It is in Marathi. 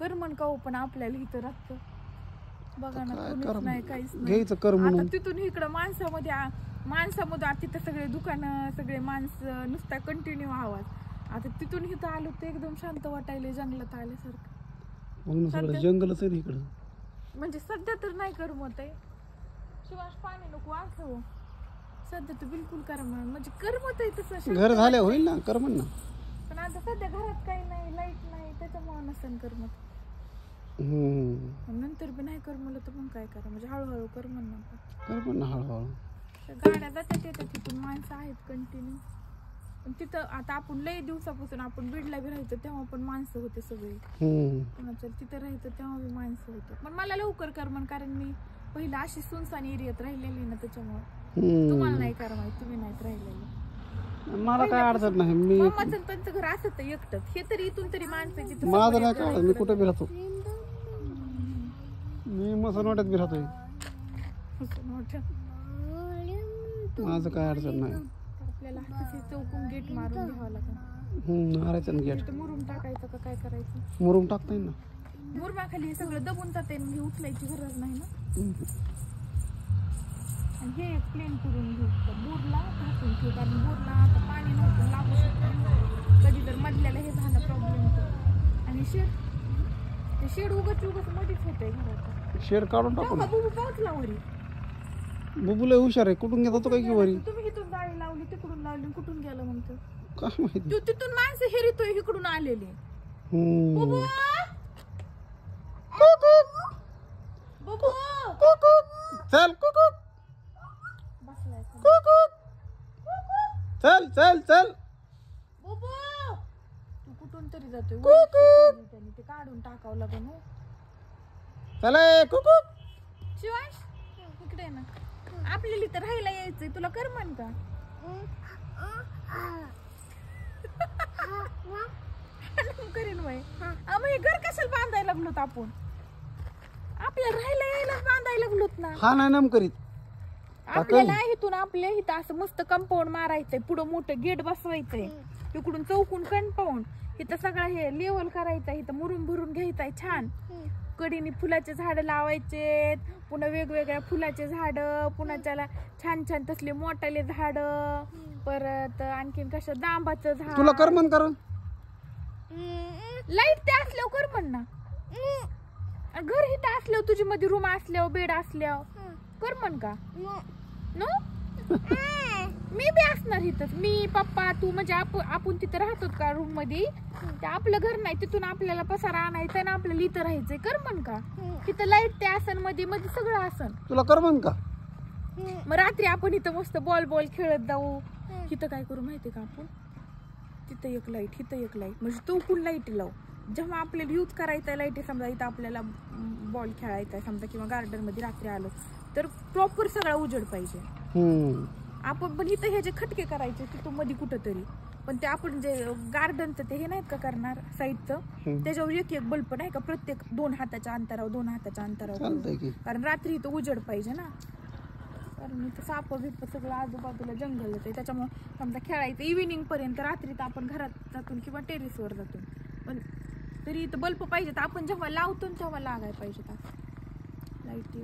करमन का पण आपल्याला इथं राहतं बघा ना, कोणीच नाही काहीच नाही. घ्यायचं कर म्हणून. आता तिथून इकडं माणसामध्ये तिथं सगळे दुकानं सगळे माणसं नुसता कंटिन्यू आवाज. आता तिथून इथं आलो तर एकदम शांत वाटायले, जंगलात आल्यासारखं. जंगलच आहे इकडं. म्हणजे सध्या तर नाही करमत आहे. शिवाश पाणी नको असं सध्या तर बिलकुल करमत, म्हणजे करमत आहे तसं. घर झाल्या होईल ना करमन ना. पण आता सध्या घरात काही नाही, लाईट नाही, त्याच्यामुळे नसेल करमत. नंतर बी नाही करमलं तर मग काय करा, म्हणजे हळूहळू करमन ना हळूहळू. गाड्या जातात येतात तिथून, माणसं आहेत कंटिन्यू. पण तिथं आता आपण लय दिवसापासून आपण बीडला बी राहायचं तेव्हा पण माणसं होते सगळे. तिथं राहायचं तेव्हा बी माणसं होतं. पण मला लवकर करमन, कारण मी पहिला अशी सुनसान एरियात राहिलेली ना, त्याच्यामुळे. तुम्हाला नाही करमाय, तुम्ही नाहीत राहिलेली. मला काय अडचण नाही. मी त्यांचं घर असत एकटंच, हे तरी इथून तरी माणसं. माझं नाही काय, मी कुठे बी राहतो. मी मसनवाट्यात बी राहतोय. माझं काय अडचण नाही. आपल्याला चौकून गेट मारून घ्यावं लागेल. मारायचं गेट. मुरुम टाकायचं का काय करायचं? मुरुम टाकता येईल ना. मुरुमाखाली हे सगळं दबून जाते, हे उचलायची गरज नाही ना. आणि हे प्लेन करून घेऊ, बोरला टाकून ठेवू, कारण बोरला आता पाणी नव्हतं लागू शकतं. कधी जर मधल्याला हे झालं प्रॉब्लेम तर. आणि शेड उगच मध्येच होतंय घरात. शेड काढून टाकू ना. बुबू पोहोचला वरी. बुबू लय हुशार आहे. कुठून घेतो काय की वरी? तुम्ही इथून गाडी लावली, तिकडून लावली, कुठून गेलं म्हणतो काय माहिती. तू तिथून माणसं हेरितोय इकडून आलेली. बुबू चल बसलाय. चल चल चल. बुबू तू कुठून तरी जातोय, त्याने ते काढून टाकावं लागेल. चल कुकू. शिवाश इकडे ना, आपल्याला इथं राहायला यायचंय, तुला करमन का? करीन वय. मग हे घर कशाला बांधायला लागलोत आपण? आपल्याला राहायला यायला बांधायला लागलोत ना. हा नाही नम करीत. आपल्याला इथून आपल्या इथं असं मस्त कंपाऊंड मारायचंय, पुढं मोठं गेट बसवायचंय, इकडून चौकून कंपाऊंड, इथं सगळं हे लेवल करायचंय, इथं मुरुम भरून घ्यायचंय छान. कडीने फुलाचे झाड लावायचे, पुन्हा वेगवेगळ्या फुलाचे झाड, पुन्हा त्याला छान छान तसले मोठाले झाड, परत आणखीन कसं दांबाचं झाड. तुला करमन कर. लाईट ते असल्यावर करमन ना. घर इथं असल्यावर, तुझी मध्ये रूम असल्यावर, बेड असल्यावर करमन का? नो. मी बी असणार इथंच, मी पप्पा तू, म्हणजे आपण तिथं राहतो का रूम मध्ये. ते आपलं घर नाही, तिथून आपल्याला पसारा आणायचं ना, आपल्याला इथं राहायचंय. करमन का? तिथं लाईट ते आसन, मध्ये मध्ये सगळं आसन. तुला करमन का? मग रात्री आपण इथं मस्त बॉल खेळत जाऊ. इथं काय करू माहितीये का आपण? तिथं एक लाईट, इथं एक लाईट, म्हणजे चौकून लाईट लावू. जेव्हा आपल्याला यूज करायचा लाईट, समजा इथं आपल्याला बॉल खेळायचा समजा, किंवा गार्डन मध्ये रात्री आलो तर प्रॉपर सगळा उजेड पाहिजे. आपण पण इथं हे जे खटके करायचे तिथून मध्ये कुठंतरी, पण ते आपण जे गार्डनचं ते हे नाहीत का करणार साईडचं, त्याच्यावर एक एक बल्ब नाही का प्रत्येक 2 हाताच्या अंतरावर, कारण रात्री इथं उजेड पाहिजे ना. कारण इथं साप बिप सगळं आजूबाजूला जंगल आहे, त्याच्यामुळे समजा खेळायचं इव्हिनिंग पर्यंत, रात्री तर आपण घरात जातो किंवा टेरेसवर जातो, पण तरी इथं बल्ब पाहिजे. तर आपण जेव्हा लावतो तेव्हा लागायला पाहिजे लाईट.